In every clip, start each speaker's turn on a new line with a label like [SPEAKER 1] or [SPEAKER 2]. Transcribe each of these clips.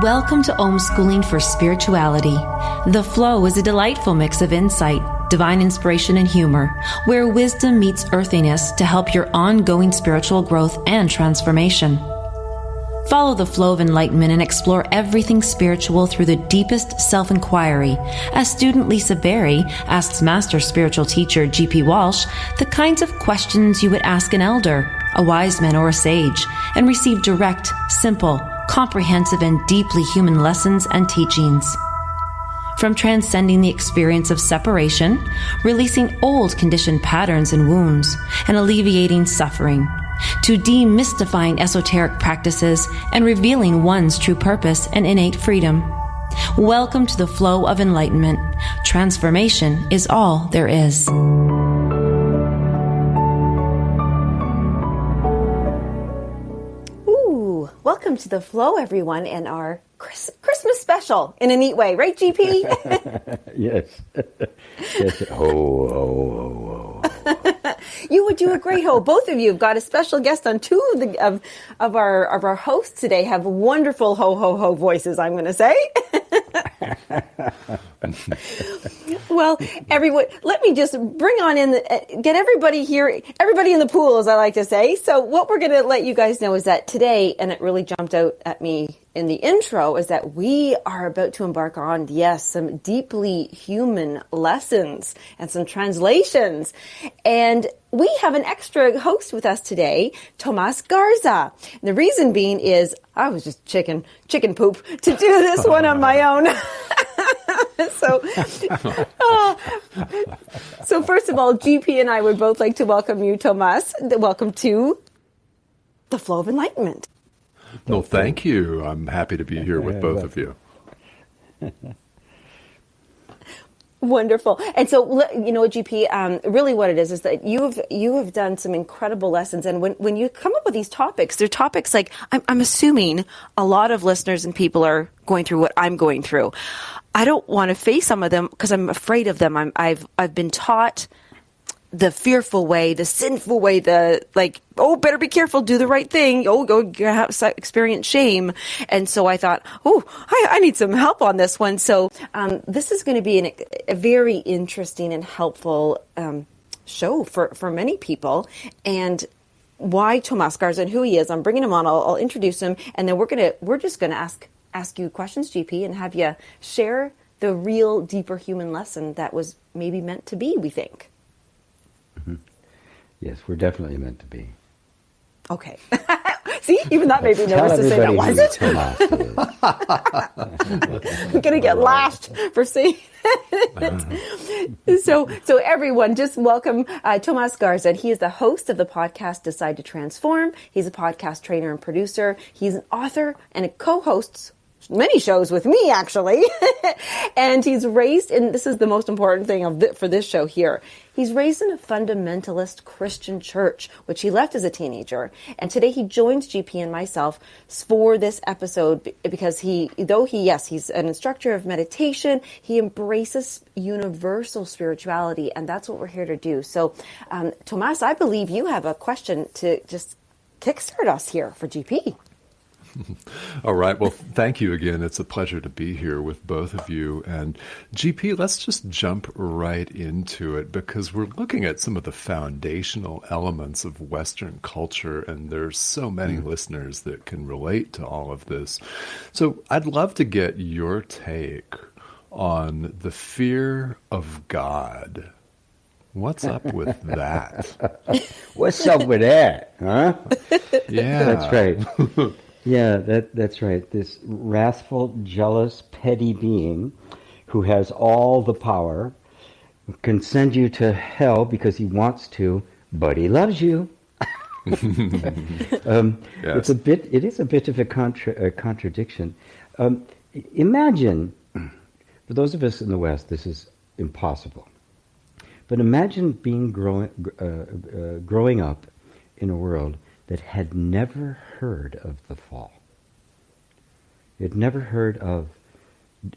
[SPEAKER 1] Welcome to Homeschooling for Spirituality. The Flow is a delightful mix of insight, divine inspiration, and humor, where wisdom meets earthiness to help your ongoing spiritual growth and transformation. Follow the flow of enlightenment and explore everything spiritual through the deepest self-inquiry, as student Lisa Berry asks Master Spiritual Teacher G.P. Walsh the kinds of questions you would ask an elder, a wise man, or a sage, and receive direct, simple, comprehensive, and deeply human lessons and teachings. From transcending the experience of separation, releasing old conditioned patterns and wounds, and alleviating suffering, to demystifying esoteric practices and revealing one's true purpose and innate freedom. Welcome to the flow of enlightenment. Transformation is all there is.
[SPEAKER 2] Ooh, welcome to the flow, everyone, and our Christmas special in a neat way, right, GP?
[SPEAKER 3] Yes. Yes. Ho, ho, ho, ho.
[SPEAKER 2] You would do a great ho. Both of you have got a special guest on. Two of our hosts today have wonderful ho ho ho voices, I'm going to say. Well, everyone, let me just bring on in, get everybody here, everybody in the pool, as I like to say. So what we're going to let you guys know is that today, and it really jumped out at me in the intro, is that we are about to embark on, yes, some deeply human lessons and some translations. And we have an extra host with us today, Tomas Garza. And the reason being is I was just chicken poop to do this one on my own. So first of all, GP and I would both like to welcome you, Tomas. Welcome to the Flow of Enlightenment.
[SPEAKER 4] Well, thank you. I'm happy to be here with both of you.
[SPEAKER 2] Wonderful. And so, you know, GP, really what it is that you have done some incredible lessons. And when you come up with these topics, they're topics like, I'm assuming a lot of listeners and people are going through what I'm going through. I don't want to face some of them because I'm afraid of them. I've been taught the fearful way, the sinful way, better be careful, do the right thing. Experience shame. And so I thought, I need some help on this one. So this is going to be a very interesting and helpful show for many people. And why Tomas Garza and who he is, I'm bringing him on. I'll introduce him, and then we're just going to ask you questions, GP, and have you share the real deeper human lesson that was maybe meant to be, we think.
[SPEAKER 3] Mm-hmm. Yes, we're definitely meant to be.
[SPEAKER 2] Okay. See, even that made me nervous to say that, was it? I'm going to get lashed for saying it. So everyone, just welcome Tomas Garza. He is the host of the podcast Decide to Transform. He's a podcast trainer and producer. He's an author and a co-host many shows with me, actually. And he's raised, and this is the most important thing for this show here, he's raised in a fundamentalist Christian church, which he left as a teenager. And today he joins GP and myself for this episode because he's an instructor of meditation. He embraces universal spirituality, and that's what we're here to do. So, Tomas, I believe you have a question to just kickstart us here for GP.
[SPEAKER 4] All right. Well, thank you again. It's a pleasure to be here with both of you. And GP, let's just jump right into it because we're looking at some of the foundational elements of Western culture, and there's so many listeners that can relate to all of this. So I'd love to get your take on the fear of God. What's up with that?
[SPEAKER 3] What's up with that, huh?
[SPEAKER 4] Yeah.
[SPEAKER 3] That's right. Yeah, that's right. This wrathful, jealous, petty being who has all the power can send you to hell because he wants to, but he loves you. Yes. It is a bit of a contradiction. Imagine, for those of us in the West, this is impossible. But imagine growing up in a world that had never heard of the fall. It had never heard of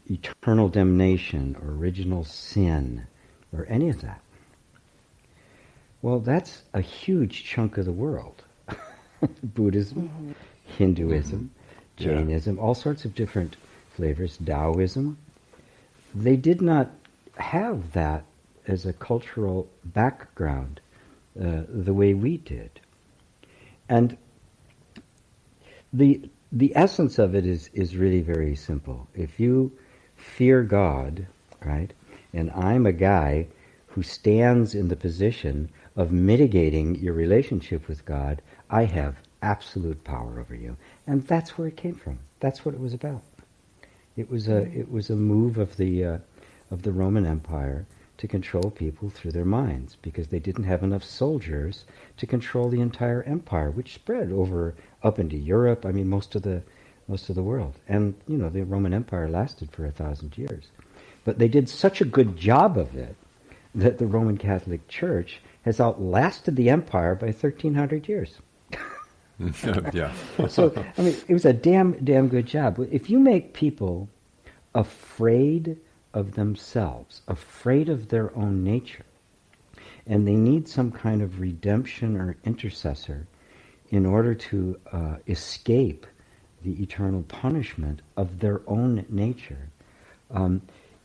[SPEAKER 3] eternal damnation or original sin or any of that. Well, that's a huge chunk of the world. Buddhism, Hinduism, Jainism, all sorts of different flavors, Taoism. They did not have that as a cultural background the way we did. And the essence of it is really very simple. If you fear God, right, and I'm a guy who stands in the position of mitigating your relationship with God, I have absolute power over you. And that's where it came from. That's what it was about. It was a move of the Roman Empire to control people through their minds, because they didn't have enough soldiers to control the entire empire, which spread over up into Europe. I mean, most of the world. And the Roman Empire lasted for 1,000 years, but they did such a good job of it that the Roman Catholic Church has outlasted the empire by 1,300 years.
[SPEAKER 4] Yeah.
[SPEAKER 3] So, I mean, it was a damn good job. If you make people afraid of themselves, afraid of their own nature, and they need some kind of redemption or intercessor in order to escape the eternal punishment of their own nature,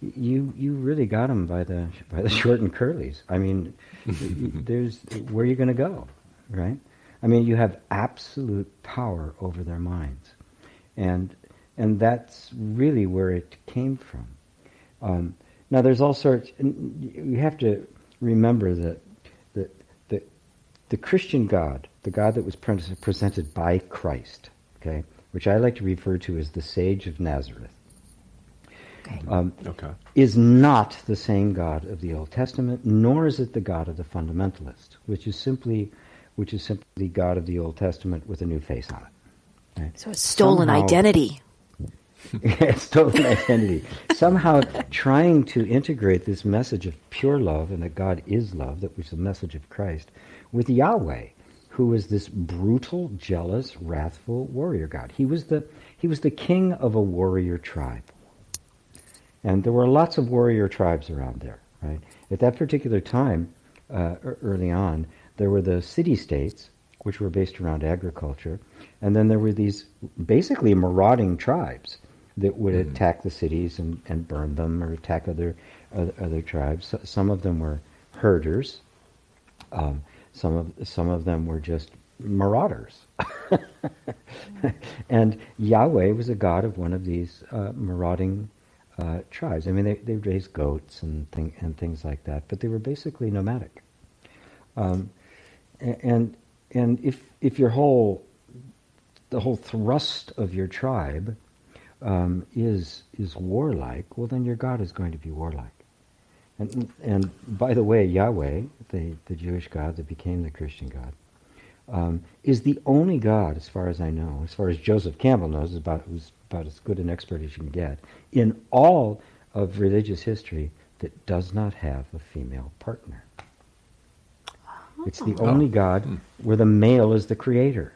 [SPEAKER 3] you really got them by the short and curlies. I mean, there's where are you going to go, right? I mean, you have absolute power over their minds, and that's really where it came from. Now, there's all sorts. You have to remember that the Christian God, the God that was presented by Christ, okay, which I like to refer to as the Sage of Nazareth, is not the same God of the Old Testament, nor is it the God of the fundamentalist, which is simply God of the Old Testament with a new face on it. Right?
[SPEAKER 2] So it's stolen identity.
[SPEAKER 3] It's stolen identity. Somehow trying to integrate this message of pure love and that God is love, that was the message of Christ, with Yahweh, who was this brutal, jealous, wrathful warrior God. He was the king of a warrior tribe. And there were lots of warrior tribes around there, right? At that particular time, early on, there were the city-states, which were based around agriculture, and then there were these basically marauding tribes that would attack the cities and burn them, or attack other tribes. Some of them were herders. Some of them were just marauders. And Yahweh was a god of one of these marauding tribes. I mean, they raised goats and things like that, but they were basically nomadic. And if the whole thrust of your tribe is warlike, well, then your God is going to be warlike. And by the way, Yahweh, the Jewish God that became the Christian God, is the only God, as far as I know, as far as Joseph Campbell knows, who's about as good an expert as you can get, in all of religious history that does not have a female partner. It's the only God where the male is the creator,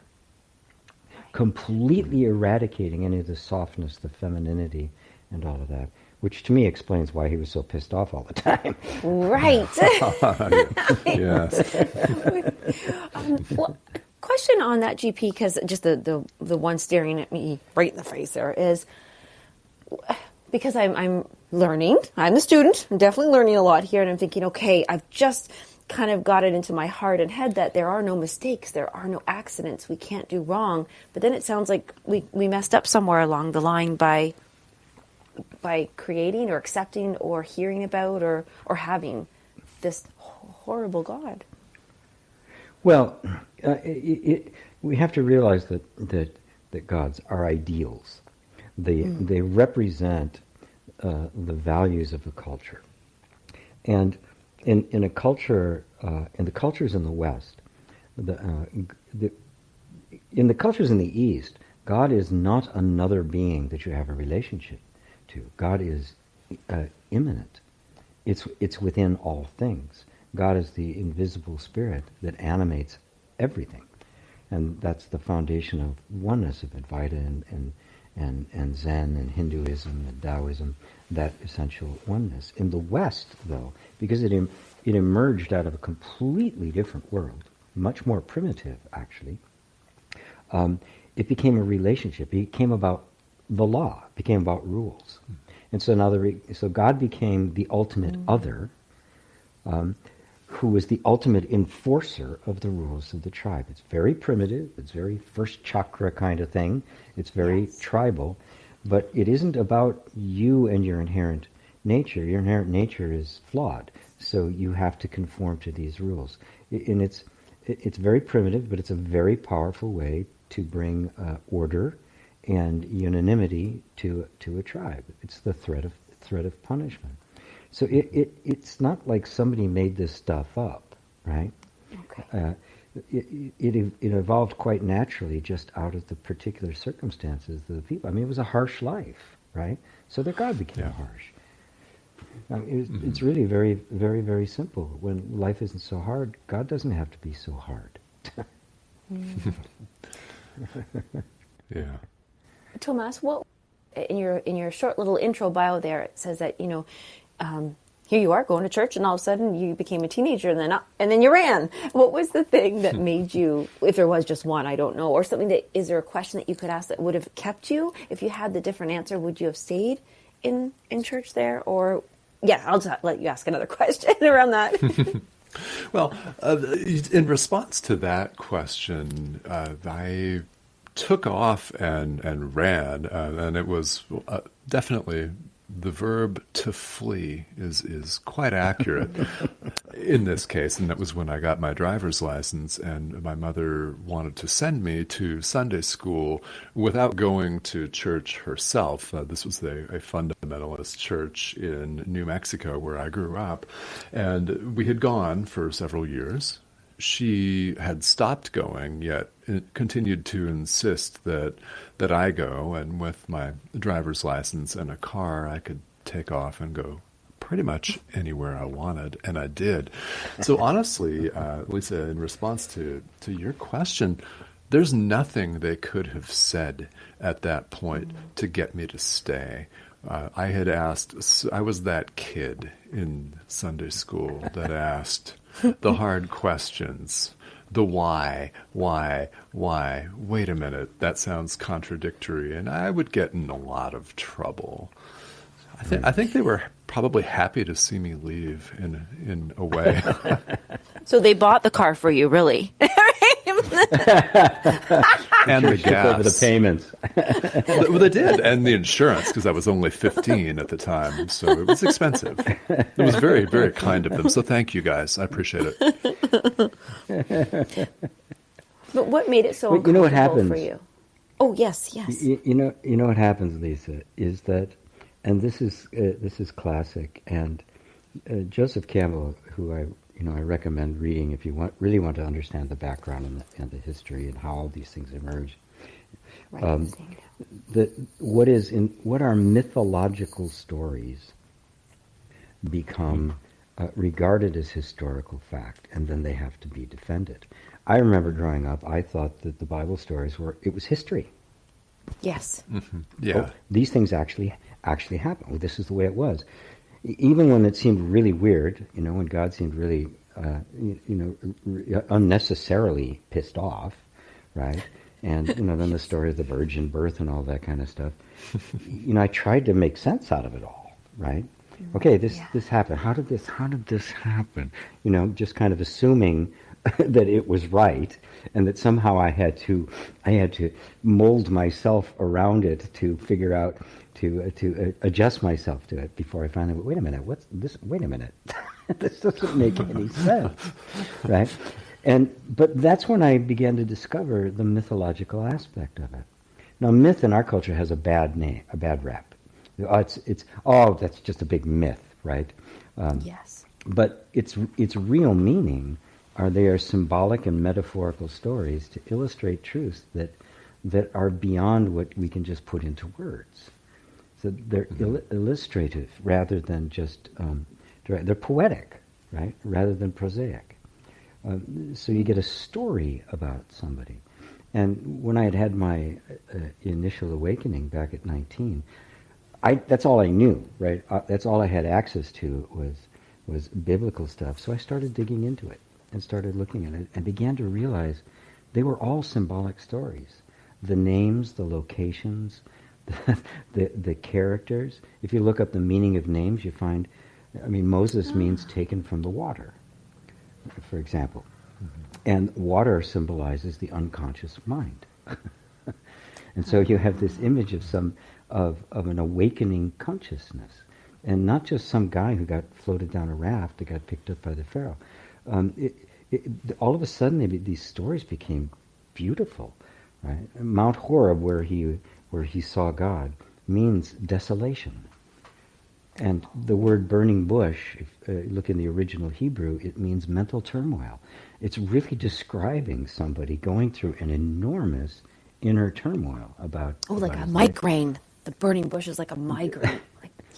[SPEAKER 3] completely eradicating any of the softness, the femininity, and all of that, which to me explains why he was so pissed off all the time.
[SPEAKER 2] Right.
[SPEAKER 4] Yes.
[SPEAKER 2] Well, question on that, GP, because just the one staring at me right in the face there is, because I'm learning, I'm a student, I'm definitely learning a lot here, and I'm thinking, okay, I've just kind of got it into my heart and head that there are no mistakes, there are no accidents, we can't do wrong. But then it sounds like we messed up somewhere along the line by creating or accepting or hearing about or having this horrible God.
[SPEAKER 3] Well, we have to realize that gods are ideals. They represent the values of a culture, and in a culture, in the cultures in the West, in the cultures in the East, God is not another being that you have a relationship to. God is immanent. It's within all things. God is the invisible spirit that animates everything, and that's the foundation of oneness of Advaita and Zen and Hinduism and Taoism, that essential oneness. In the West, though, because it emerged out of a completely different world, much more primitive, actually, it became a relationship. It became about the law. It became about rules. And so now so God became the ultimate other, who was the ultimate enforcer of the rules of the tribe. It's very primitive. It's very first chakra kind of thing. It's very tribal. But it isn't about you and your inherent nature. Your inherent nature is flawed. So you have to conform to these rules. And it's very primitive, but it's a very powerful way to bring order and unanimity to a tribe. It's the threat of punishment. So it's not like somebody made this stuff up, right?
[SPEAKER 2] Okay.
[SPEAKER 3] It evolved quite naturally just out of the particular circumstances of the people. I mean, it was a harsh life, right? So their God became harsh. It's really very, very, very simple. When life isn't so hard, God doesn't have to be so hard.
[SPEAKER 4] Yeah.
[SPEAKER 2] Tomas, what in your short little intro bio there, it says that here you are going to church, and all of a sudden you became a teenager, and then you ran. What was the thing that made you, if there was just one, I don't know, or something that, is there a question that you could ask that would have kept you? If you had the different answer, would you have stayed in church there? Or, yeah, I'll just let you ask another question around that.
[SPEAKER 4] Well, in response to that question, I took off and ran, and it was definitely the verb to flee is quite accurate in this case, and that was when I got my driver's license, and my mother wanted to send me to Sunday school without going to church herself. This was a fundamentalist church in New Mexico where I grew up, and we had gone for several years. She had stopped going, yet continued to insist that I go, and with my driver's license and a car, I could take off and go pretty much anywhere I wanted, and I did. So honestly, Lisa, in response to your question, there's nothing they could have said at that point to get me to stay. I had asked, I was that kid in Sunday school that asked the hard questions, the why, wait a minute, that sounds contradictory, and I would get in a lot of trouble. I think they were probably happy to see me leave in a way.
[SPEAKER 2] So they bought the car for you, really?
[SPEAKER 3] And the gas. Over the payments.
[SPEAKER 4] Well, they did, and the insurance, because I was only 15 at the time, so it was expensive. It was very, very kind of them. So thank you, guys. I appreciate it.
[SPEAKER 2] But what made it so uncomfortable for you? Oh, yes.
[SPEAKER 3] You know what happens, Lisa, is that, and this is classic, and Joseph Campbell, who I recommend reading if you really want to understand the background and the history and how all these things emerge.
[SPEAKER 2] Right.
[SPEAKER 3] What are mythological stories become regarded as historical fact, and then they have to be defended. I remember growing up, I thought that the Bible stories it was history.
[SPEAKER 2] Yes.
[SPEAKER 4] Mm-hmm. Yeah.
[SPEAKER 3] These things actually happened. Well, this is the way it was. Even when it seemed really weird, when God seemed really, unnecessarily pissed off, right? And, then the story of the virgin birth and all that kind of stuff. I tried to make sense out of it all, right? Okay, this happened. How did this happen? Just kind of assuming that it was right, and that somehow I had to mold myself around it to figure out to adjust myself to it before I finally went, wait a minute, what's this? Wait a minute, this doesn't make any sense, right? But that's when I began to discover the mythological aspect of it. Now, myth in our culture has a bad name, a bad rap. That's just a big myth, right?
[SPEAKER 2] Yes.
[SPEAKER 3] But its real meaning they are symbolic and metaphorical stories to illustrate truths that are beyond what we can just put into words. So they're illustrative rather than just they're poetic, right? Rather than prosaic. So you get a story about somebody. And when I had my initial awakening back at 19, that's all I knew, right? That's all I had access to was biblical stuff. So I started digging into it and started looking at it and began to realize they were all symbolic stories. the names, the locations, the characters. If you look up the meaning of names, you find, Moses means taken from the water, for example. And water symbolizes the unconscious mind. And so you have this image of an awakening consciousness. And not just some guy who got floated down a raft that got picked up by the Pharaoh. All of a sudden, these stories became beautiful, right? Mount Horeb, where he saw God, means desolation. And the word burning bush, if you look in the original Hebrew, it means mental turmoil. It's really describing somebody going through an enormous inner turmoil about...
[SPEAKER 2] Oh, like a migraine. The burning bush is like a migraine.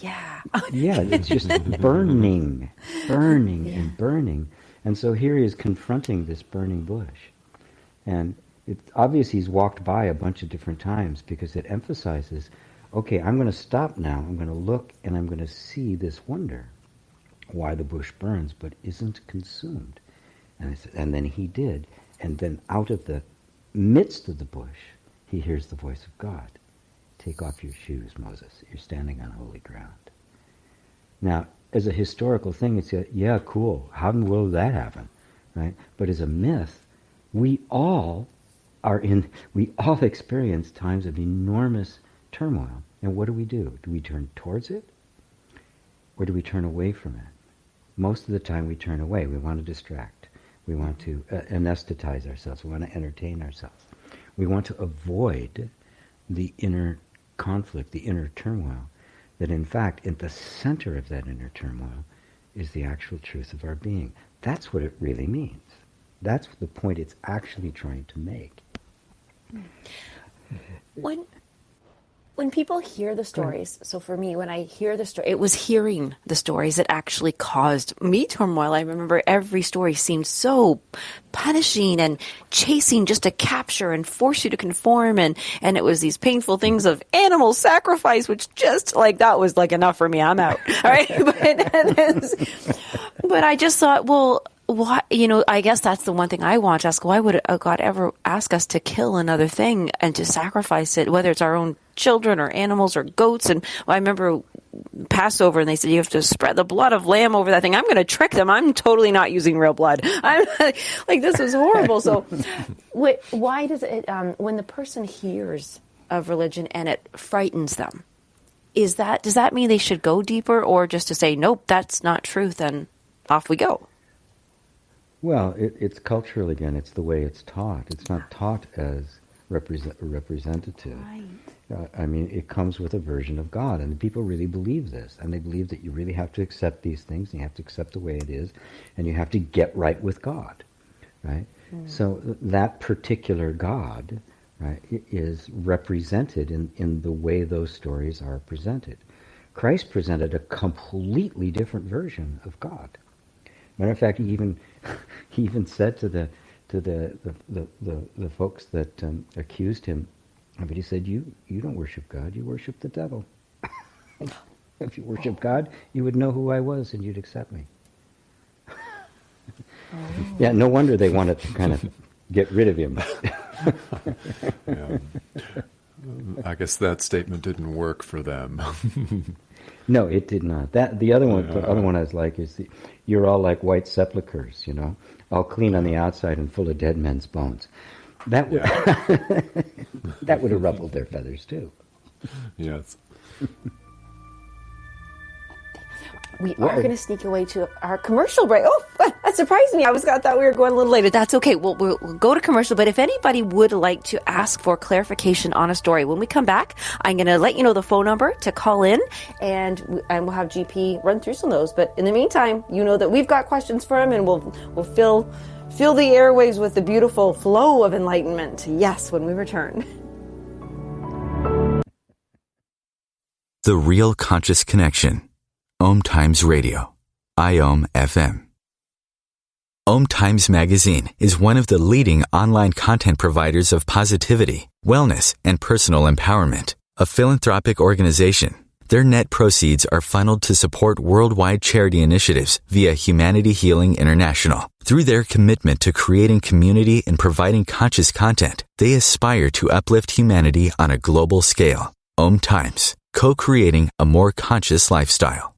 [SPEAKER 2] Yeah.
[SPEAKER 3] Yeah, it's just burning and burning. And so here he is confronting this burning bush. And it's obvious he's walked by a bunch of different times because it emphasizes, okay, I'm going to stop now. I'm going to look and I'm going to see this wonder. Why the bush burns but isn't consumed. And then he did. And then out of the midst of the bush, he hears the voice of God. Take off your shoes, Moses. You're standing on holy ground. Now, as a historical thing, it's yeah, cool. How in the world did that happen, right? But as a myth, we all experience times of enormous turmoil. And what do? Do we turn towards it, or do we turn away from it? Most of the time, we turn away. We want to distract. We want to anesthetize ourselves. We want to entertain ourselves. We want to avoid the inner conflict, the inner turmoil, that in fact, at the center of that inner turmoil is the actual truth of our being. That's what it really means. That's the point it's actually trying to make.
[SPEAKER 2] When people hear the stories, so for me, when I hear the story, it was hearing the stories that actually caused me turmoil. I remember every story seemed so punishing and chasing just to capture and force you to conform. And it was these painful things of animal sacrifice, which just like, that was like enough for me. I'm out. All right. But I just thought, well, why, I guess that's the one thing I want to ask. Why would God ever ask us to kill another thing and to sacrifice it, whether it's our own children or animals or goats? And I remember Passover, and they said you have to spread the blood of lamb over that thing. I'm going to trick them. I'm totally not using real blood. I'm like, this is horrible. So why does it, when the person hears of religion and it frightens them, does that mean they should go deeper, or just to say, nope, that's not truth, and off we go?
[SPEAKER 3] Well, it's cultural again. It's the way it's taught. It's not taught as representative. Right. It comes with a version of God, and people really believe this, and they believe that you really have to accept these things, and you have to accept the way it is, and you have to get right with God, right? So that particular God, right, is represented in the way those stories are presented. Christ presented a completely different version of God. Matter of fact, he even said to the folks that accused him, but he said, you don't worship God, you worship the devil. If you worship God, you would know who I was and you'd accept me. Yeah, no wonder they wanted to kind of get rid of him.
[SPEAKER 4] Yeah. I guess that statement didn't work for them.
[SPEAKER 3] No, it did not. The other one I was like is you're all like white sepulchres, all clean on the outside and full of dead men's bones. That would that would have ruffled their feathers too.
[SPEAKER 4] Yes.
[SPEAKER 2] We are going to sneak away to our commercial break. Oh, that surprised me. I thought we were going a little later. That's okay. We'll go to commercial. But if anybody would like to ask for clarification on a story, when we come back, I'm going to let you know the phone number to call in, and we'll have GP run through some of those. But in the meantime, you know that we've got questions for him, and we'll fill the airwaves with the beautiful flow of enlightenment. Yes, when we return.
[SPEAKER 5] The Real Conscious Connection. OMTimes Radio, IOM FM. OMTimes Magazine is one of the leading online content providers of positivity, wellness, and personal empowerment. A philanthropic organization, Their net proceeds are funneled to support worldwide charity initiatives via Humanity Healing International. Through their commitment to creating community and providing conscious content, they aspire to uplift humanity on a global scale. OMTimes, co-creating a more conscious lifestyle.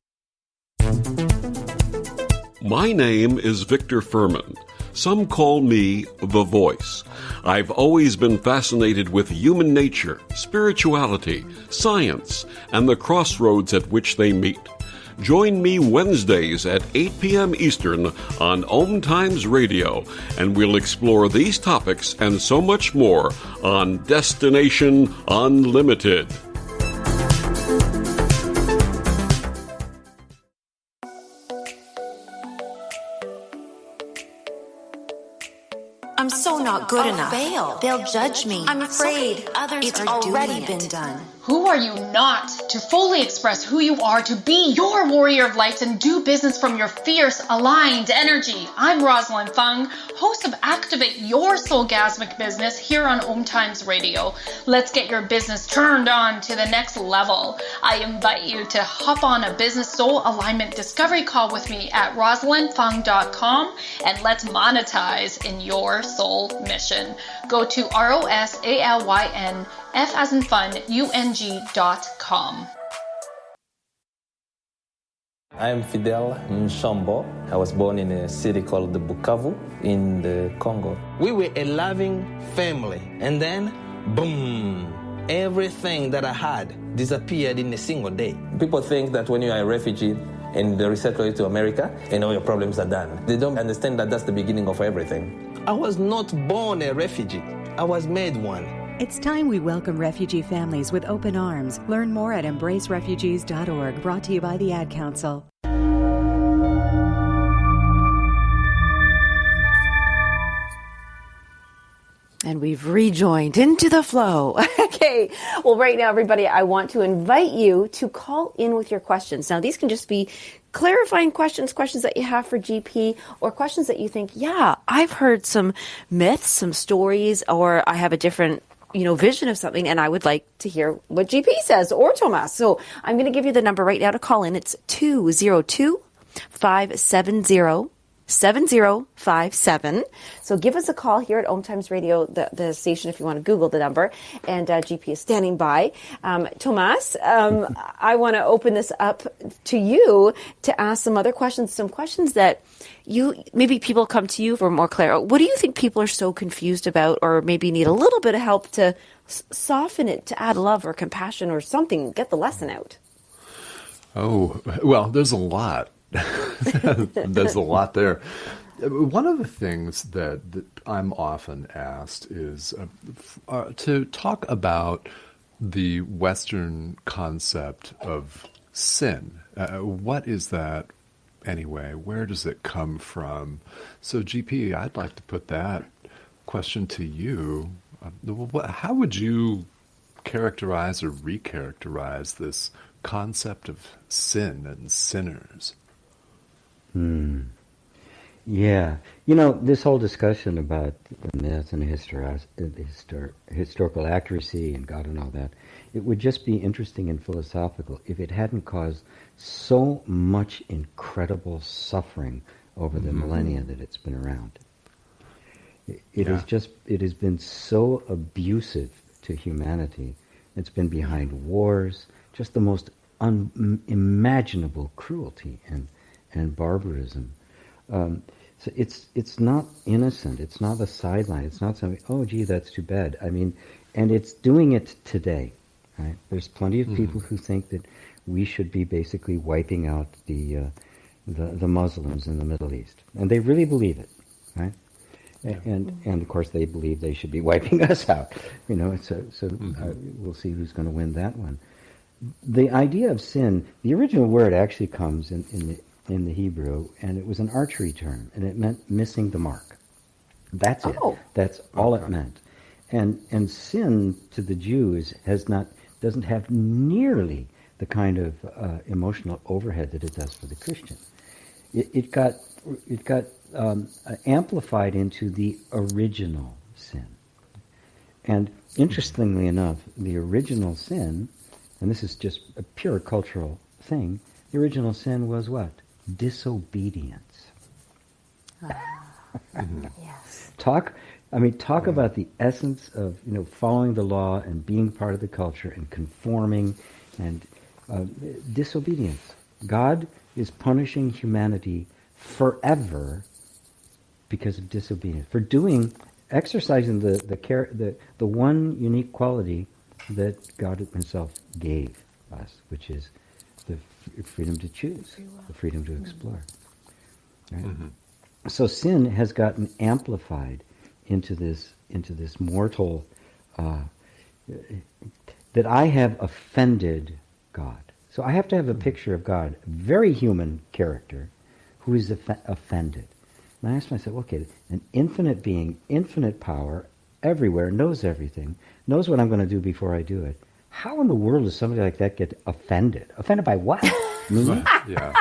[SPEAKER 6] My name is Victor Furman. Some call me The Voice. I've always been fascinated with human nature, spirituality, science, and the crossroads at which they meet. Join me Wednesdays at 8 p.m. Eastern on OMTimes Radio, and we'll explore these topics and so much more on Destination Unlimited.
[SPEAKER 1] I'm so not good enough. Fail. They'll judge me. I'm afraid others are already been done.
[SPEAKER 7] Who are you not to fully express who you are, to be your warrior of light and do business from your fierce, aligned energy? I'm Rosalind Fung, host of Activate Your Soulgasmic Business here on OMTimes Radio. Let's get your business turned on to the next level. I invite you to hop on a business soul alignment discovery call with me at rosalindfung.com and let's monetize in your soul mission. Go to ROSALYNF as in fun, UNG.com.
[SPEAKER 8] I am Fidel Mshombo. I was born in a city called the Bukavu in the Congo. We were a loving family, and then, boom, everything that I had disappeared in a single day. People think that when you are a refugee and they resettle you to America, and all your problems are done. They don't understand that that's the beginning of everything. I was not born a refugee. I was made one.
[SPEAKER 9] It's time we welcome refugee families with open arms. Learn more at embracerefugees.org, brought to you by the Ad Council.
[SPEAKER 2] And we've rejoined into the flow. Okay. Well, right now, everybody, I want to invite you to call in with your questions. Now, these can just be clarifying questions that you have for GP, or questions that you think, yeah, I've heard some myths, some stories, or I have a different vision of something, and I would like to hear what GP says, or Tomas. So I'm going to give you the number right now to call in. It's 202-570-7057. So give us a call here at OMTimes Radio, the station, if you want to Google the number, and GP is standing by. Tomas, I want to open this up to you to ask some other questions, some questions that maybe people come to you for more clarity. What do you think people are so confused about, or maybe need a little bit of help to soften it, to add love or compassion or something, get the lesson out?
[SPEAKER 4] Oh, well, there's a lot. There's a lot there. One of the things that I'm often asked is to talk about the Western concept of sin. What is that anyway? Where does it come from? So, GP, I'd like to put that question to you. How would you characterize or recharacterize this concept of sin and sinners?
[SPEAKER 3] Yeah. This whole discussion about the myth and historical accuracy and God and all that, it would just be interesting and philosophical if it hadn't caused so much incredible suffering over the millennia that it's been around. It has been so abusive to humanity. It's been behind wars, just the most unimaginable cruelty and barbarism. So it's not innocent. It's not a sideline. It's not something, oh, gee, that's too bad. I mean, and it's doing it today. Right? There's plenty of people who think that we should be basically wiping out the Muslims in the Middle East, and they really believe it, right? Yeah. And of course they believe they should be wiping us out. We'll see who's going to win that one. The idea of sin, the original word actually comes in the Hebrew, and it was an archery term, and it meant missing the mark. That's it. That's all it meant. And sin to the Jews doesn't have nearly the kind of emotional overhead that it does for the Christian. It got amplified into the original sin. And interestingly enough, the original sin and this is just a pure cultural thing, the original sin was what? Disobedience.
[SPEAKER 2] Yes.
[SPEAKER 3] Talk about the essence of following the law and being part of the culture and conforming and disobedience. God is punishing humanity forever because of disobedience, for exercising the one unique quality that God Himself gave us, which is the freedom to choose, the freedom to explore. Right? Mm-hmm. So sin has gotten amplified into this mortal that I have offended God. So I have to have a picture of God, a very human character, who is offended. And I asked myself, okay, an infinite being, infinite power, everywhere, knows everything, knows what I'm going to do before I do it. How in the world does somebody like that get offended? Offended by what? Me?
[SPEAKER 4] Yeah.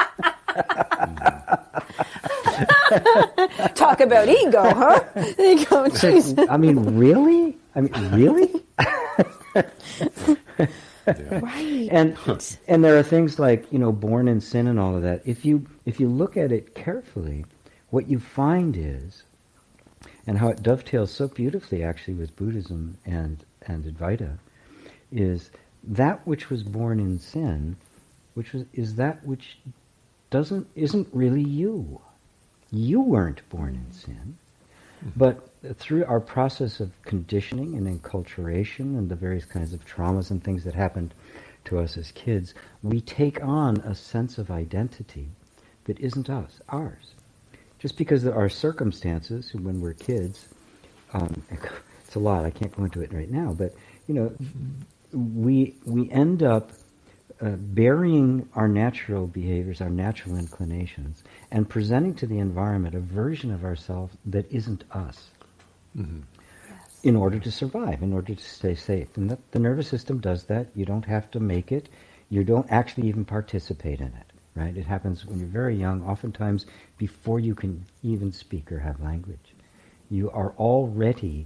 [SPEAKER 2] Talk about ego, huh? Ego, Jesus.
[SPEAKER 3] Really? Really?
[SPEAKER 4] Yeah.
[SPEAKER 2] Right.
[SPEAKER 3] And there are things like, born in sin and all of that. If you look at it carefully, what you find is, and how it dovetails so beautifully actually with Buddhism and Advaita, is that which was born in sin, is that which isn't really you. You weren't born in sin, but through our process of conditioning and enculturation and the various kinds of traumas and things that happened to us as kids, we take on a sense of identity that isn't ours. Just because there are circumstances when we're kids, it's a lot, I can't go into it right now, but we end up burying our natural behaviors, our natural inclinations, and presenting to the environment a version of ourselves that isn't us. Mm-hmm. Yes. In order to survive, in order to stay safe. And the nervous system does that. You don't have to make it. You don't actually even participate in it, right? It happens when you're very young, oftentimes before you can even speak or have language. You are already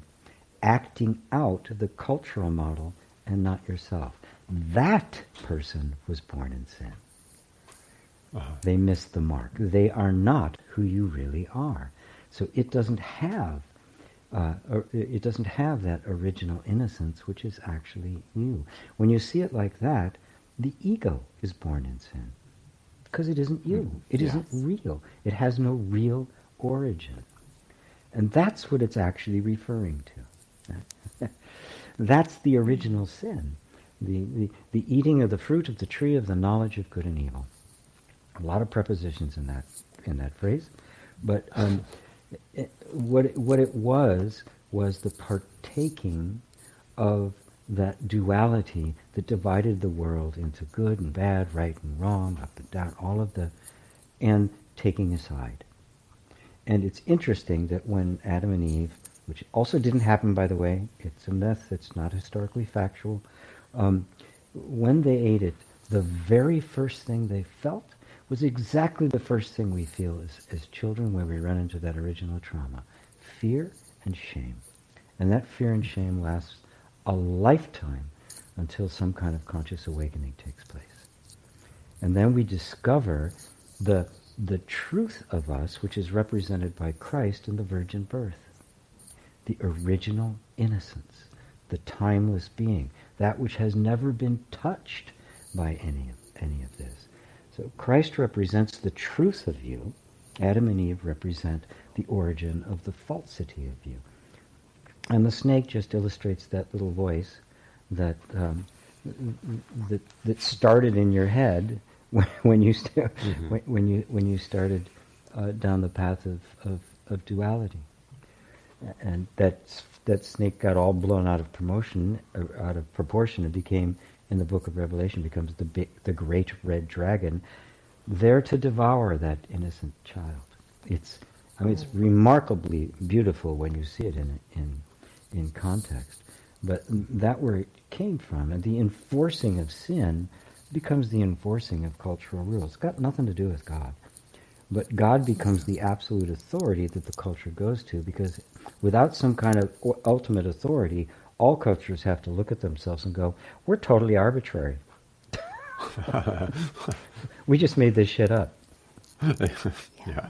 [SPEAKER 3] acting out the cultural model and not yourself. That person was born in sin. Uh-huh. They missed the mark. They are not who you really are. So it doesn't have that original innocence, which is actually you. When you see it like that, the ego is born in sin because it isn't you. It isn't real. It has no real origin, and that's what it's actually referring to. That's the original sin. The eating of the fruit of the tree of the knowledge of good and evil. A lot of prepositions in that phrase, but what it was the partaking of that duality that divided the world into good and bad, right and wrong, up and down, and taking a side. And it's interesting that when Adam and Eve, which also didn't happen, by the way, it's a myth, it's not historically factual. When they ate it, the very first thing they felt was exactly the first thing we feel as children when we run into that original trauma. Fear and shame. And that fear and shame lasts a lifetime until some kind of conscious awakening takes place. And then we discover the truth of us, which is represented by Christ in the virgin birth. The original innocence, the timeless being, that which has never been touched by any of this. So Christ represents the truth of you. Adam and Eve represent the origin of the falsity of you. And the snake just illustrates that little voice that started in your head when you started down the path of duality. And that snake got all blown out of proportion and became, in the book of Revelation, becomes the great red dragon, there to devour that innocent child. It's remarkably beautiful when you see it in context. But that where it came from, and the enforcing of sin becomes the enforcing of cultural rules. It's got nothing to do with God. But God becomes the absolute authority that the culture goes to, because without some kind of ultimate authority, all cultures have to look at themselves and go, we're totally arbitrary. We just made this shit up.
[SPEAKER 4] Yeah.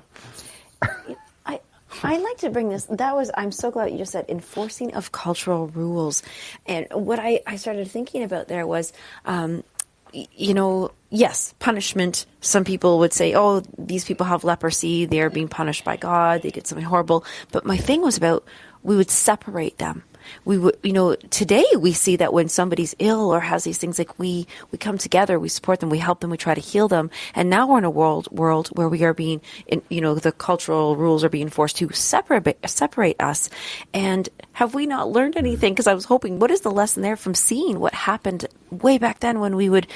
[SPEAKER 2] I like to bring this. I'm so glad you just said enforcing of cultural rules. And what I started thinking about there was, yes, punishment. Some people would say, oh, these people have leprosy. They're being punished by God. They did something horrible. But my thing was about, we would separate them. We would, today we see that when somebody's ill or has these things, like we come together, we support them, we help them, we try to heal them. And now we're in a world where we are being, the cultural rules are being forced to separate us. And have we not learned anything? Because I was hoping, what is the lesson there from seeing what happened way back then when we would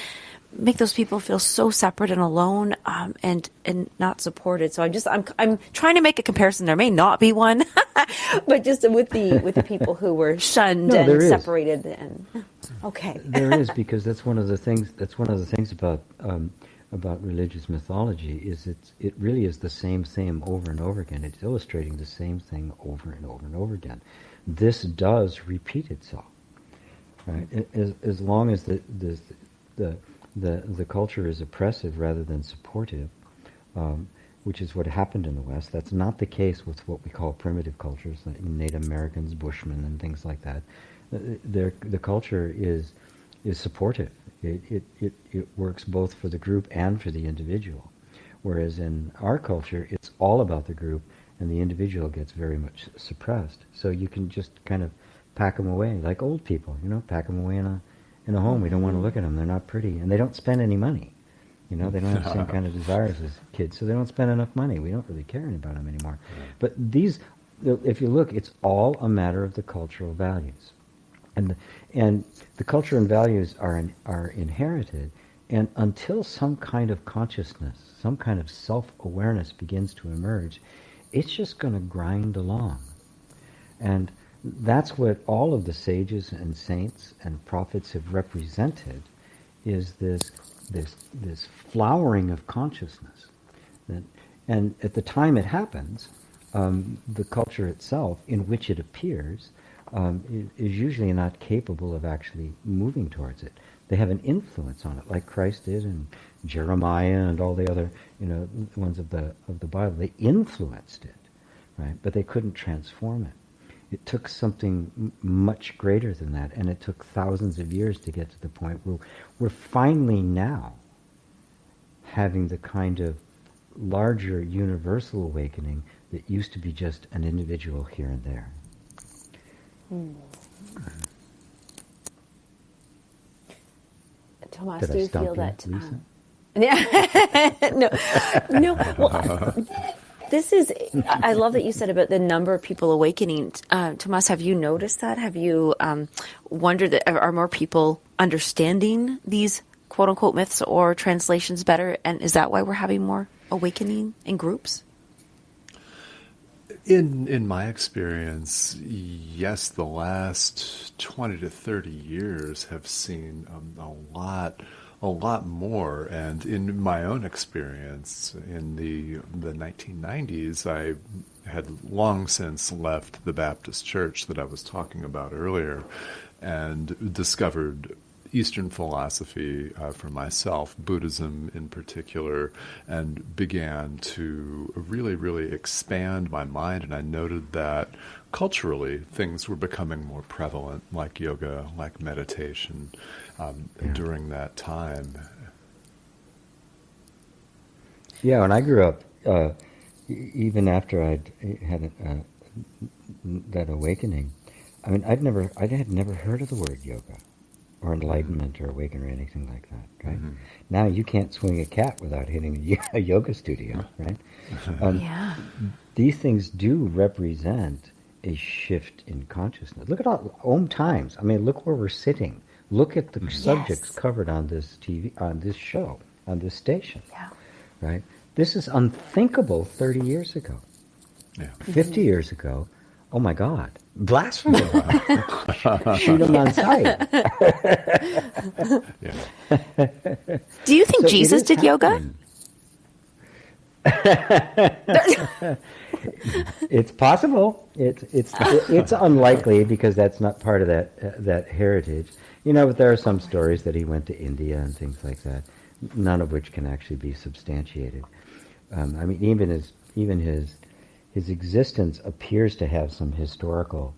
[SPEAKER 2] make those people feel so separate and alone, and not supported. So I'm trying to make a comparison. There may not be one, but just with the people who were shunned and separated. And okay,
[SPEAKER 3] there is, because that's one of the things. That's one of the things about religious mythology is it really is the same thing over and over again. It's illustrating the same thing over and over and over again. This does repeat itself, right? As long as the culture is oppressive rather than supportive, which is what happened in the West. That's not the case with what we call primitive cultures, like Native Americans, Bushmen, and things like that. The culture is supportive. It works both for the group and for the individual. Whereas in our culture, it's all about the group, and the individual gets very much suppressed. So you can just kind of pack them away, like old people, pack them away in a home. We don't want to look at them. They're not pretty, and they don't spend any money. They don't have the same kind of desires as kids, so they don't spend enough money. We don't really care about them anymore. But these, if you look, it's all a matter of the cultural values, and the culture and values are inherited. And until some kind of consciousness, some kind of self-awareness begins to emerge, it's just going to grind along, and that's what all of the sages and saints and prophets have represented, is this flowering of consciousness. And at the time it happens, the culture itself in which it appears is usually not capable of actually moving towards it. They have an influence on it, like Christ did, and Jeremiah and all the other ones of the Bible. They influenced it, right? But they couldn't transform it. It took something much greater than that, and it took thousands of years to get to the point where we're finally now having the kind of larger universal awakening that used to be just an individual here and there.
[SPEAKER 2] Tomas, do you feel that?
[SPEAKER 3] Lisa?
[SPEAKER 2] No. Well, this is, I love that you said about the number of people awakening. Tomas, have you noticed that? Have you wondered that are more people understanding these quote-unquote myths or translations better? And is that why we're having more awakening in groups?
[SPEAKER 4] In my experience, yes, the last 20 to 30 years have seen a lot more. And in my own experience, in the 1990s, I had long since left the Baptist church that I was talking about earlier and discovered Eastern philosophy for myself, Buddhism in particular, and began to really, really expand my mind. And I noted that culturally things were becoming more prevalent, like yoga, like meditation, during that time.
[SPEAKER 3] Yeah, when I grew up, even after I'd had that awakening, I mean, I had never heard of the word yoga, or enlightenment, or awakening, or anything like that, right? Mm-hmm. Now you can't swing a cat without hitting a yoga studio, right? These things do represent a shift in consciousness. Look at all OMTimes. I mean, look where we're sitting. Look at the subjects covered on this TV, on this show, on this station, right? This is unthinkable 30 years ago. 50 years ago. Oh my God. Blasphemy. Shoot them on sight.
[SPEAKER 2] Do you think Jesus did yoga?
[SPEAKER 3] It's possible. It's unlikely, because that's not part of that heritage. But there are some stories that he went to India and things like that, none of which can actually be substantiated. Even his existence appears to have some historical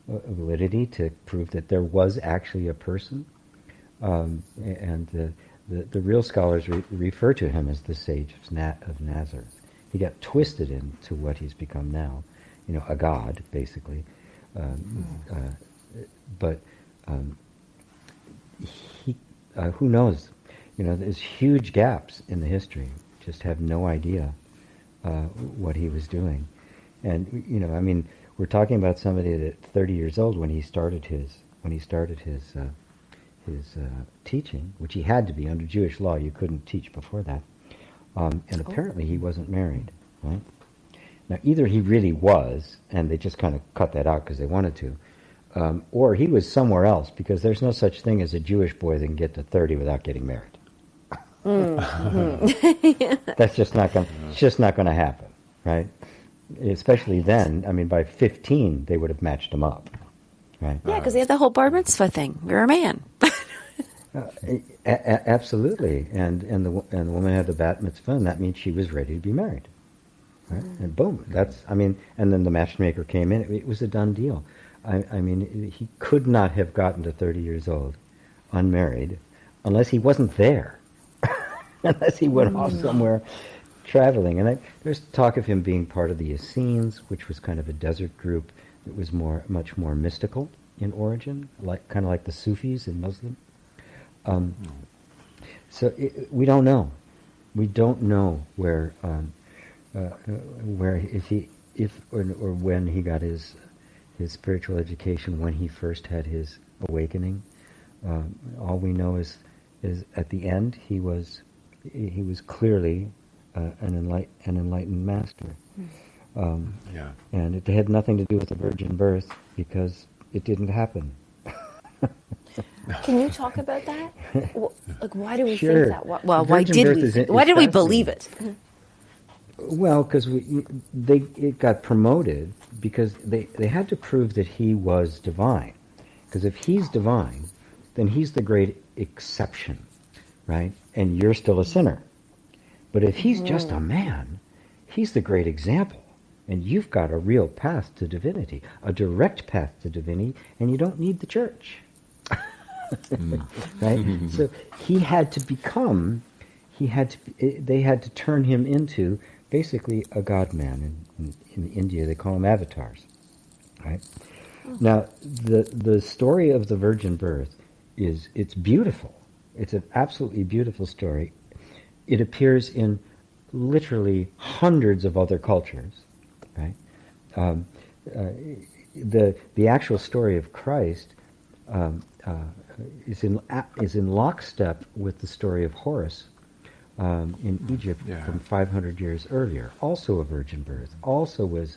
[SPEAKER 3] validity to prove that there was actually a person, and the real scholars refer to him as the sage of Nazareth. He got twisted into what he's become now, a god, basically. But who knows? There's huge gaps in the history. Just have no idea what he was doing. And we're talking about somebody that 30 years old when he started his teaching, which he had to be under Jewish law. You couldn't teach before that. And apparently he wasn't married, right? Now, either he really was, and they just kind of cut that out because they wanted to, or he was somewhere else, because there's no such thing as a Jewish boy that can get to 30 without getting married. That's just not going. It's just not going to happen, right? Especially then. By 15, they would have matched him up, right?
[SPEAKER 2] Yeah, because they had the whole bar mitzvah thing. You're a man.
[SPEAKER 3] Absolutely, and the woman had the bat mitzvah, and that means she was ready to be married, right? And boom, and then the matchmaker came in. It was a done deal. He could not have gotten to 30 years old unmarried unless he wasn't there, unless he went off somewhere traveling. And there's talk of him being part of the Essenes, which was kind of a desert group that was much more mystical in origin, kind of like the Sufis in Muslim. So we don't know. We don't know where when he got his spiritual education, when he first had his awakening. All we know is at the end he was clearly an enlightened master. And it had nothing to do with the virgin birth because it didn't happen.
[SPEAKER 2] Can you talk about that? Why do we
[SPEAKER 3] Sure.
[SPEAKER 2] think that? Why did we believe it?
[SPEAKER 3] Well, because it got promoted because they had to prove that he was divine. Because if he's divine, then he's the great exception, right? And you're still a sinner. But if he's just a man, he's the great example. And you've got a real path to divinity, a direct path to divinity, and you don't need the church. Right? So they had to turn him into basically a god-man. In India, they call them avatars. Right? Now, the story of the virgin birth it's beautiful. It's an absolutely beautiful story. It appears in literally hundreds of other cultures. Right? The actual story of Christ is in lockstep with the story of Horus in Egypt from 500 years earlier. Also a virgin birth. Also was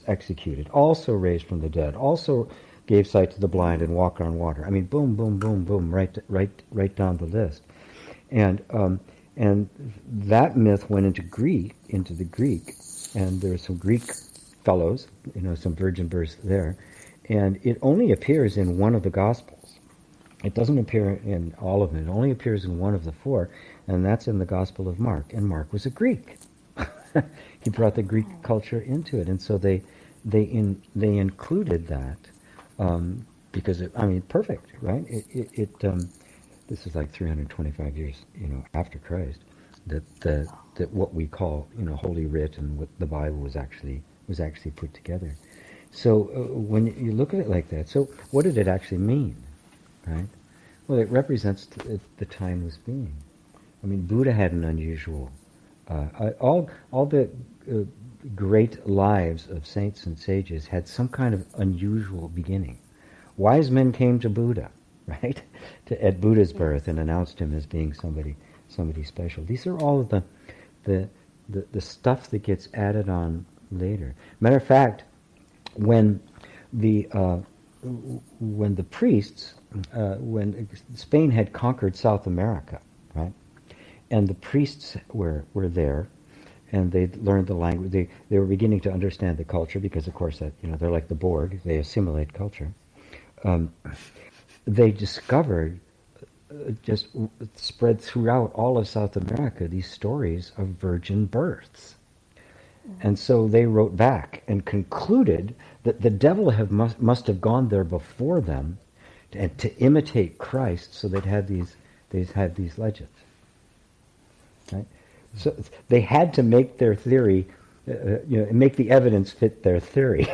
[SPEAKER 3] executed. Also raised from the dead. Also gave sight to the blind and walked on water. Boom, boom, boom, boom, right down the list. And that myth went into the Greek, and there are some Greek fellows, some virgin births there, and it only appears in one of the Gospels. It doesn't appear in all of them. It only appears in one of the four, and that's in the Gospel of Mark. And Mark was a Greek. He brought the Greek culture into it, and so they included that because perfect, right? This is like 325 years, after Christ. That what we call, Holy Writ and what the Bible was actually put together. So when you look at it like that, so what did it actually mean, right? Well, it represents the timeless being. Buddha had an unusual. All the great lives of saints and sages had some kind of unusual beginning. Wise men came to Buddha, right, at Buddha's birth and announced him as being somebody special. These are all of the stuff that gets added on later. Matter of fact, when the priests, when Spain had conquered South America, right, and the priests were there, and they learned the language. They were beginning to understand the culture because, of course, that they're like the Borg; they assimilate culture. they discovered, just spread throughout all of South America, these stories of virgin births. And so they wrote back and concluded that the devil must have gone there before them to imitate Christ, so they'd had these legends. Right? So they had to make their theory, make the evidence fit their theory,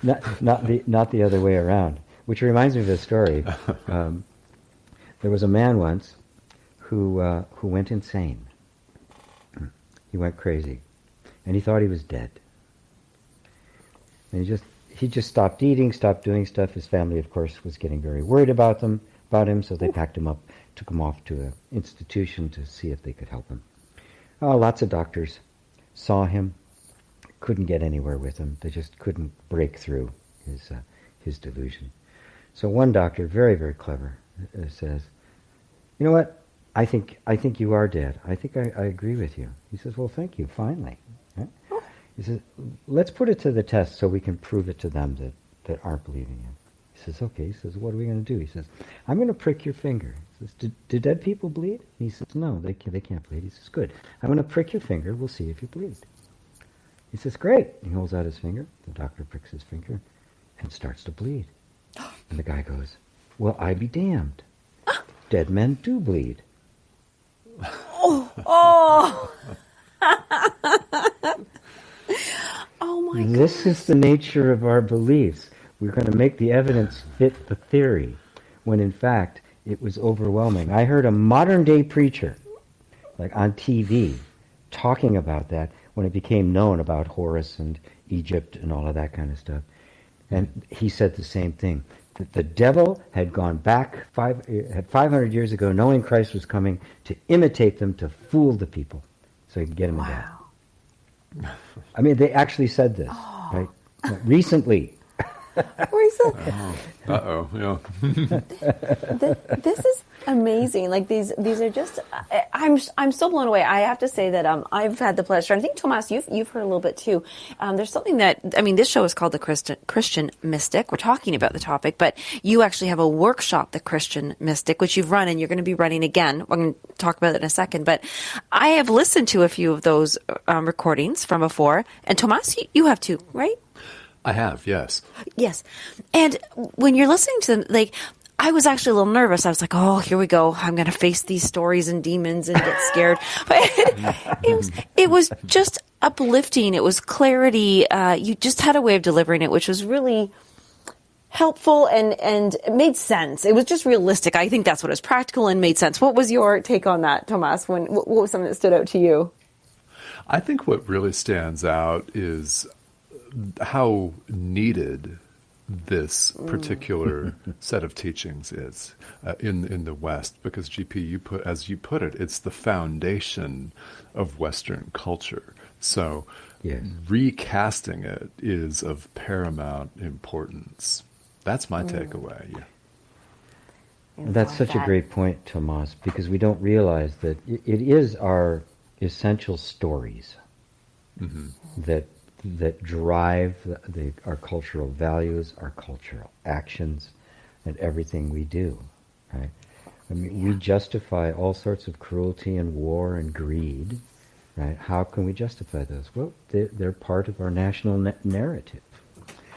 [SPEAKER 3] not the other way around. Which reminds me of a story. There was a man once who went insane. He went crazy, and he thought he was dead. And he just stopped eating, stopped doing stuff. His family, of course, was getting very worried about him, so they packed him up, took him off to an institution to see if they could help him. Lots of doctors saw him, couldn't get anywhere with him. They just couldn't break through his delusion. So one doctor, very, very clever, says, "You know what? I think you are dead. I think I agree with you." He says, "Well, thank you, finally." Right? He says, "Let's put it to the test so we can prove it to them that aren't believing you." He says, "Okay." He says, "What are we going to do?" He says, "I'm going to prick your finger." He says, "Do dead people bleed?" He says, "No, they can't bleed." He says, "Good. I'm going to prick your finger. We'll see if you bleed." He says, "Great." He holds out his finger. The doctor pricks his finger and starts to bleed. And the guy goes, "Well, I be damned. Dead men do bleed."
[SPEAKER 2] Oh my God.
[SPEAKER 3] This is the nature of our beliefs. We're going to make the evidence fit the theory, when in fact it was overwhelming. I heard a modern day preacher, like on TV, talking about that when it became known about Horus and Egypt and all of that kind of stuff. And he said the same thing, that the devil had gone back 500 years ago, knowing Christ was coming, to imitate them, to fool the people, so he could get them in death. I mean, they actually said this, right? Recently.
[SPEAKER 4] Yeah.
[SPEAKER 2] This is amazing. Like these are just. I'm so blown away. I have to say that I've had the pleasure. I think Tomas, you've heard a little bit too. There's something that this show is called the Christian Mystic. We're talking about the topic, but you actually have a workshop, the Christian Mystic, which you've run, and you're going to be running again. We're going to talk about it in a second. But I have listened to a few of those recordings from before, and Tomas, you have too, right?
[SPEAKER 4] I have, yes.
[SPEAKER 2] Yes. And when you're listening to them, I was actually a little nervous. I was like, oh, here we go. I'm going to face these stories and demons and get scared. But it was just uplifting. It was clarity. You just had a way of delivering it, which was really helpful and it made sense. It was just realistic. I think that's what it was, practical and made sense. What was your take on that, Tomas? What was something that stood out to you?
[SPEAKER 4] I think what really stands out is how needed this particular set of teachings is in the West, because GP, as you put it, it's the foundation of Western culture. So
[SPEAKER 3] yes,
[SPEAKER 4] recasting it is of paramount importance. That's my takeaway. Yeah.
[SPEAKER 3] That's such a great point, Tomas, because we don't realize that it is our essential stories that drive our cultural values, our cultural actions, and everything we do, right? I mean, we justify all sorts of cruelty and war and greed, right? How can we justify those? Well, they're part of our national narrative.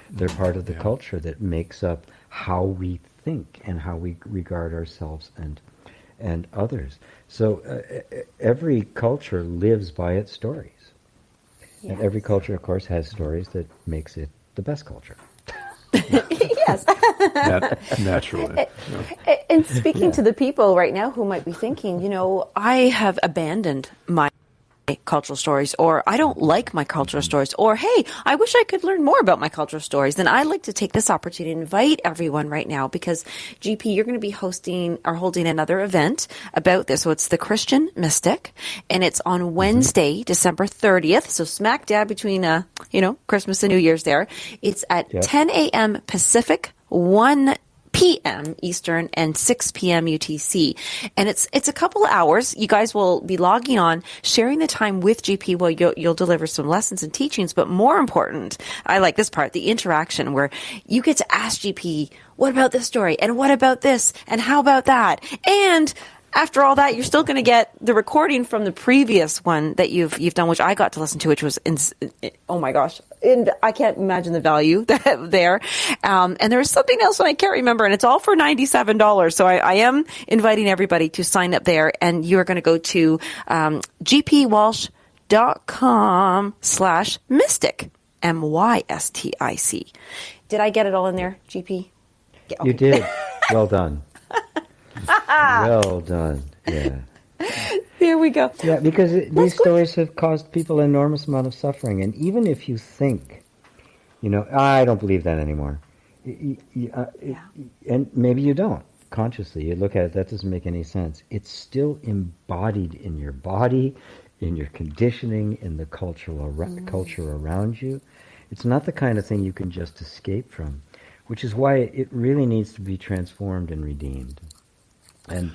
[SPEAKER 3] They're part of the culture that makes up how we think and how we regard ourselves and others. So every culture lives by its stories.
[SPEAKER 2] Yes.
[SPEAKER 3] And every culture, of course, has stories that makes it the best culture.
[SPEAKER 2] Yes.
[SPEAKER 4] Naturally.
[SPEAKER 2] And speaking to the people right now who might be thinking, I have abandoned my cultural stories, or I don't like my cultural stories, or hey, I wish I could learn more about my cultural stories, then I'd like to take this opportunity to invite everyone right now, because GP, you're going to be hosting or holding another event about this. So it's the Christian Mystic, and it's on Wednesday, December 30th. So smack dab between, Christmas and New Year's there. It's at 10 a.m. Pacific, 1 p.m. Eastern and 6 p.m. UTC. And it's a couple of hours. You guys will be logging on, sharing the time with GP while you'll deliver some lessons and teachings. But more important, I like this part, the interaction, where you get to ask GP, what about this story? And what about this? And how about that? And after all that, you're still going to get the recording from the previous one that you've done, which I got to listen to, which was, oh my gosh, and I can't imagine the value there. And there's something else, and I can't remember, and it's all for $97. So I am inviting everybody to sign up there, and you're going to go to gpwalsh.com/mystic, MYSTIC. Did I get it all in there, GP? Yeah, okay.
[SPEAKER 3] You did. Well done. Well done. Yeah.
[SPEAKER 2] There we go.
[SPEAKER 3] Yeah, because these stories have caused people an enormous amount of suffering. And even if you think, I don't believe that anymore. And maybe you don't, consciously. You look at it, that doesn't make any sense. It's still embodied in your body, in your conditioning, in the culture around you. It's not the kind of thing you can just escape from, which is why it really needs to be transformed and redeemed. And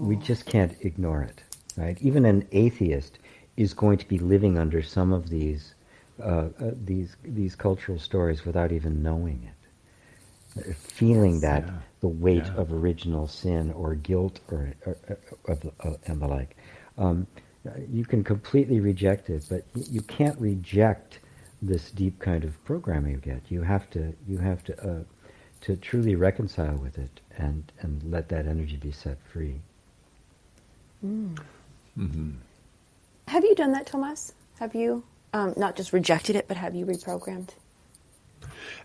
[SPEAKER 3] we just can't ignore it, right? Even an atheist is going to be living under some of these cultural stories without even knowing it, feeling that the weight of original sin or guilt or and the like. You can completely reject it, but you can't reject this deep kind of programming you get. You have to truly reconcile with it and let that energy be set free.
[SPEAKER 2] Mm-hmm. Have you done that, Tomas? Have you not just rejected it, but have you reprogrammed?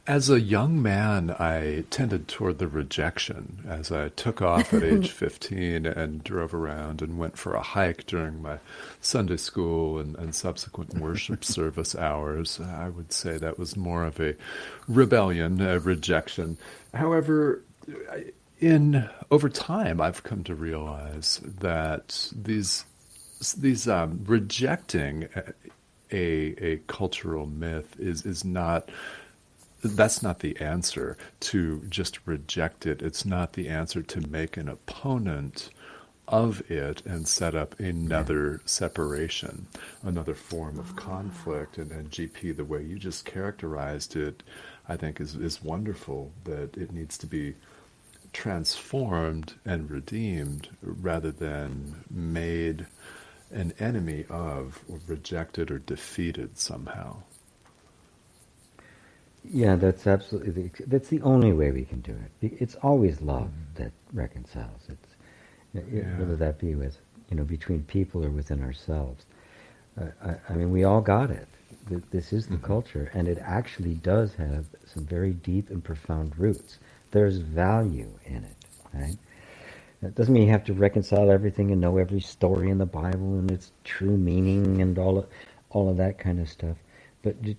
[SPEAKER 4] As a young man, I tended toward the rejection as I took off at age 15 and drove around and went for a hike during my Sunday school and subsequent worship service hours. I would say that was more of a rebellion, a rejection. However, over time, I've come to realize that these rejecting a cultural myth is not. That's not the answer to just reject it. It's not the answer to make an opponent of it and set up another separation, another form of conflict. And GP, the way you just characterized it, I think is wonderful, that it needs to be transformed and redeemed rather than made an enemy of, or rejected or defeated somehow.
[SPEAKER 3] Yeah, that's that's the only way we can do it. It's always love that reconciles. Whether that be with between people or within ourselves. I mean, we all got it. This is the culture, and it actually does have some very deep and profound roots. There's value in it, right? That doesn't mean you have to reconcile everything and know every story in the Bible and its true meaning and all of that kind of stuff, but you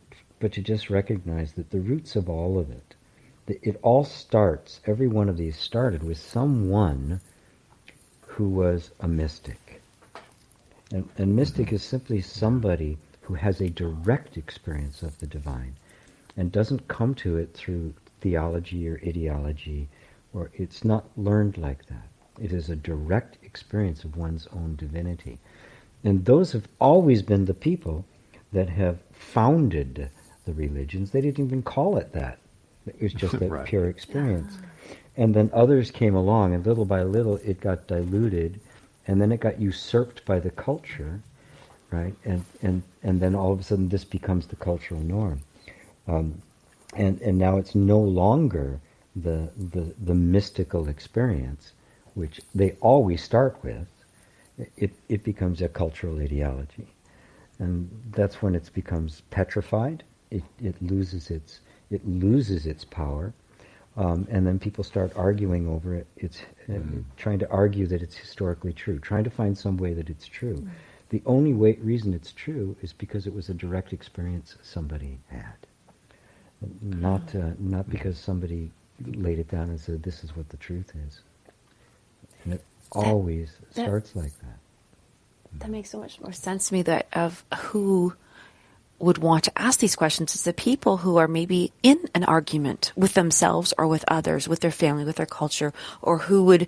[SPEAKER 3] just recognize that the roots of all of it all starts, every one of these started with someone who was a mystic. And mystic is simply somebody who has a direct experience of the divine and doesn't come to it through theology or ideology, or it's not learned like that. It is a direct experience of one's own divinity. And those have always been the people that have founded the religions. They didn't even call it that. It was just that pure experience. And then others came along, and little by little it got diluted, and then it got usurped by the culture, right? And then all of a sudden this becomes the cultural norm. And now it's no longer the mystical experience, which they always start with. It becomes a cultural ideology. And that's when it becomes petrified. It loses its power, and then people start arguing over it. It's trying to argue that it's historically true, trying to find some way that it's true. The only reason it's true is because it was a direct experience somebody had, not because somebody laid it down and said this is what the truth is. And it always starts like that.
[SPEAKER 2] That makes so much more sense to me, that of who would want to ask these questions is the people who are maybe in an argument with themselves or with others, with their family, with their culture, or who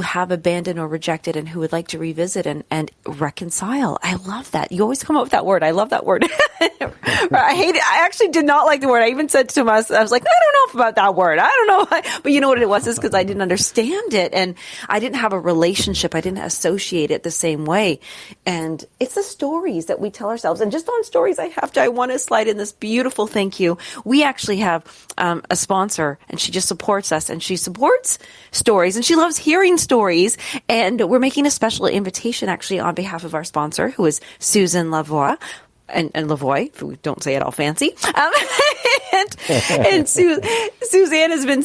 [SPEAKER 2] have abandoned or rejected and who would like to revisit and reconcile. I love that. You always come up with that word. I love that word. I hate it. I actually did not like the word. I even said to Tomas, I was like, I don't know about that word. I don't know. But you know what it was? It's because I didn't understand it and I didn't have a relationship. I didn't associate it the same way. And it's the stories that we tell ourselves. And just on stories, I want to slide in this beautiful thank you. We actually have a sponsor, and she just supports us, and she supports stories, and she loves hearing stories. And we're making a special invitation, actually, on behalf of our sponsor, who is Susan Lavoie. And Lavoie, if we don't say it all fancy. And Suzanne has been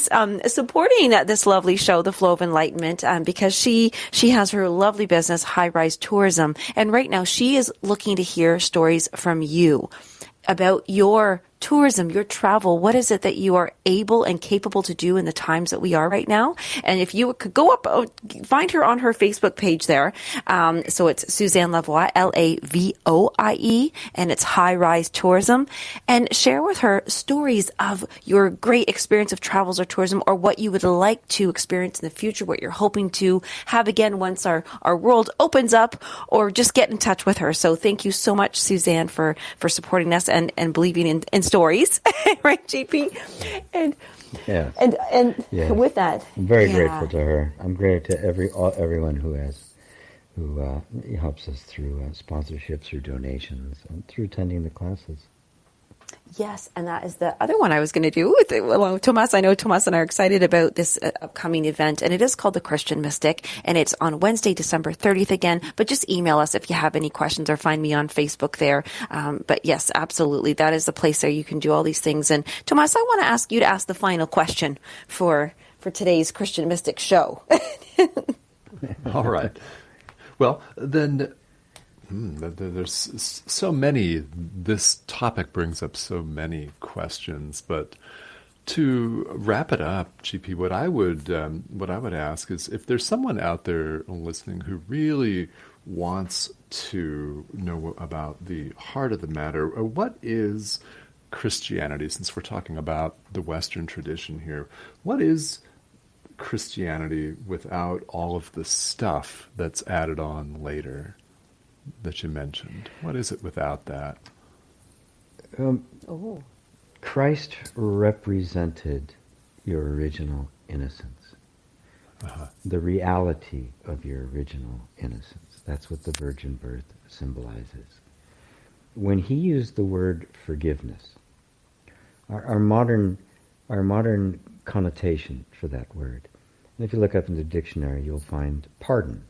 [SPEAKER 2] supporting this lovely show, The Flow of Enlightenment, because she has her lovely business, High Rise Tourism. And right now she is looking to hear stories from you about your tourism, your travel. What is it that you are able and capable to do in the times that we are right now? And if you could go up, find her on her Facebook page there. So it's Suzanne Lavoie, Lavoie, and it's High Rise Tourism. And share with her stories of your great experience of travels or tourism, or what you would like to experience in the future, what you're hoping to have again once our world opens up, or just get in touch with her. So thank you so much, Suzanne, for supporting us and believing in stories, right, GP? And
[SPEAKER 3] yes.
[SPEAKER 2] And
[SPEAKER 3] yes.
[SPEAKER 2] With that,
[SPEAKER 3] I'm very grateful to her. I'm grateful to everyone who helps us through sponsorships or donations and through attending the classes.
[SPEAKER 2] Yes, and that is the other one I was going to do with it. Well, Tomas, I know Tomas and I are excited about this upcoming event, and it is called The Christian Mystic, and it's on Wednesday, December 30th again. But just email us if you have any questions, or find me on Facebook there. But yes, absolutely, that is the place there. You can do all these things. And Tomas, I want to ask you to ask the final question for today's Christian Mystic show.
[SPEAKER 4] All right. Well, then... There's so many. This topic brings up so many questions, but to wrap it up, GP, what I would ask is, if there's someone out there listening who really wants to know about the heart of the matter, what is Christianity? Since we're talking about the Western tradition here, what is Christianity without all of the stuff that's added on later that you mentioned? What is it without that?
[SPEAKER 3] Christ represented your original innocence. The reality of your original innocence. That's what the virgin birth symbolizes. When he used the word forgiveness, our modern connotation for that word, and if you look up in the dictionary, you'll find pardon,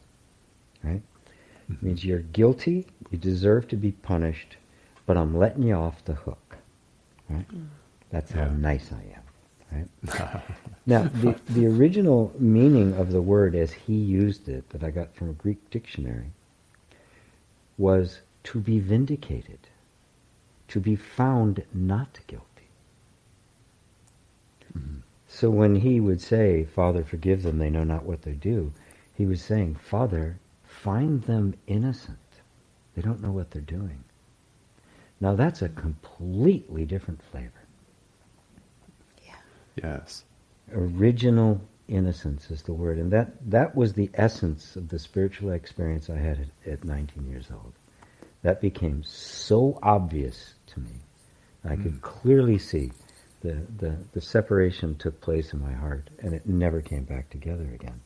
[SPEAKER 3] right? It means you're guilty, you deserve to be punished, but I'm letting you off the hook. Right? That's how nice I am. Right? Now, the original meaning of the word as he used it, that I got from a Greek dictionary, was to be vindicated, to be found not guilty. Mm-hmm. So when he would say, Father, forgive them, they know not what they do, he was saying, Father, find them innocent. They don't know what they're doing. Now that's a completely different flavor.
[SPEAKER 2] Yeah.
[SPEAKER 4] Yes.
[SPEAKER 3] Original innocence is the word. And that was the essence of the spiritual experience I had at 19 years old. That became so obvious to me. I could clearly see the separation took place in my heart, and it never came back together again.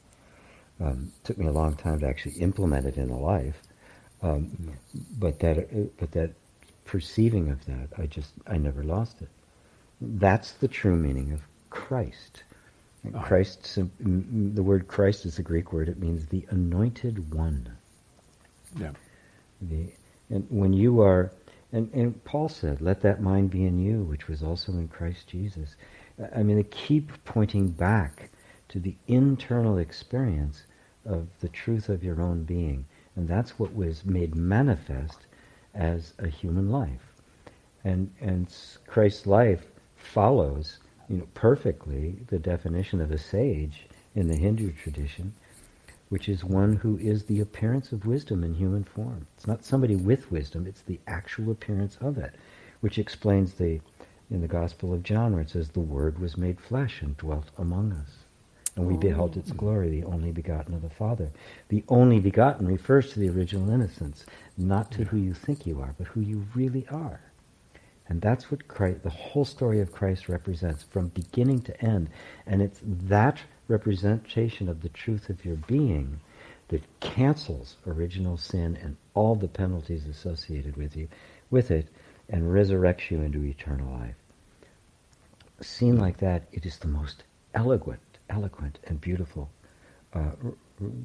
[SPEAKER 3] Took me a long time to actually implement it in a life, but that perceiving of that, I never lost it. That's the true meaning of Christ. Christ, the word Christ is a Greek word. It means the anointed one.
[SPEAKER 4] Yeah.
[SPEAKER 3] And when you are, and Paul said, "Let that mind be in you, which was also in Christ Jesus." I mean, they keep pointing back to the internal experience of the truth of your own being. And that's what was made manifest as a human life. And Christ's life follows, perfectly the definition of a sage in the Hindu tradition, which is one who is the appearance of wisdom in human form. It's not somebody with wisdom, it's the actual appearance of it. which explains in the Gospel of John, where it says, the Word was made flesh and dwelt among us. And we beheld its glory, the only begotten of the Father. The only begotten refers to the original innocence, not to who you think you are, but who you really are. And that's what the whole story of Christ represents from beginning to end. And it's that representation of the truth of your being that cancels original sin and all the penalties associated with it, and resurrects you into eternal life. Seen like that, it is the most eloquent and beautiful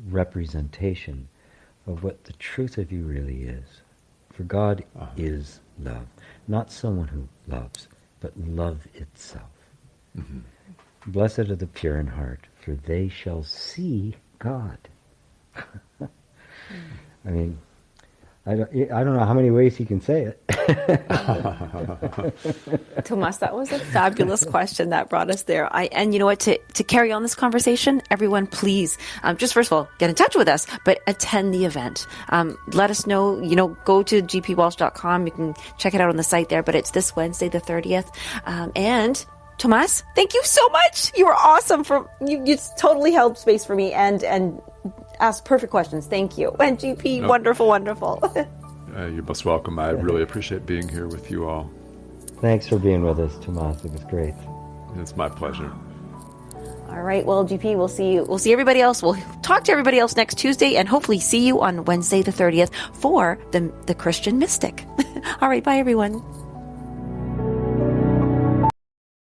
[SPEAKER 3] representation of what the truth of you really is. For God is love. Not someone who loves, but love itself. Mm-hmm. Blessed are the pure in heart, for they shall see God. I mean, I don't know how many ways he can say it.
[SPEAKER 2] Tomas, that was a fabulous question that brought us there. And you know what, to carry on this conversation, everyone, please, just first of all, get in touch with us, but attend the event. Let us know, go to gpwalsh.com. You can check it out on the site there, but it's this Wednesday, the 30th. And Tomas, thank you so much. You were awesome. You totally held space for me and asked perfect questions. Thank you. And GP, wonderful.
[SPEAKER 4] You're most welcome. I really appreciate being here with you all.
[SPEAKER 3] Thanks for being with us, Tomas. It was great.
[SPEAKER 4] It's my pleasure.
[SPEAKER 2] All right. Well, GP, we'll see everybody else. We'll talk to everybody else next Tuesday and hopefully see you on Wednesday the 30th for the Christian Mystic. All right. Bye, everyone.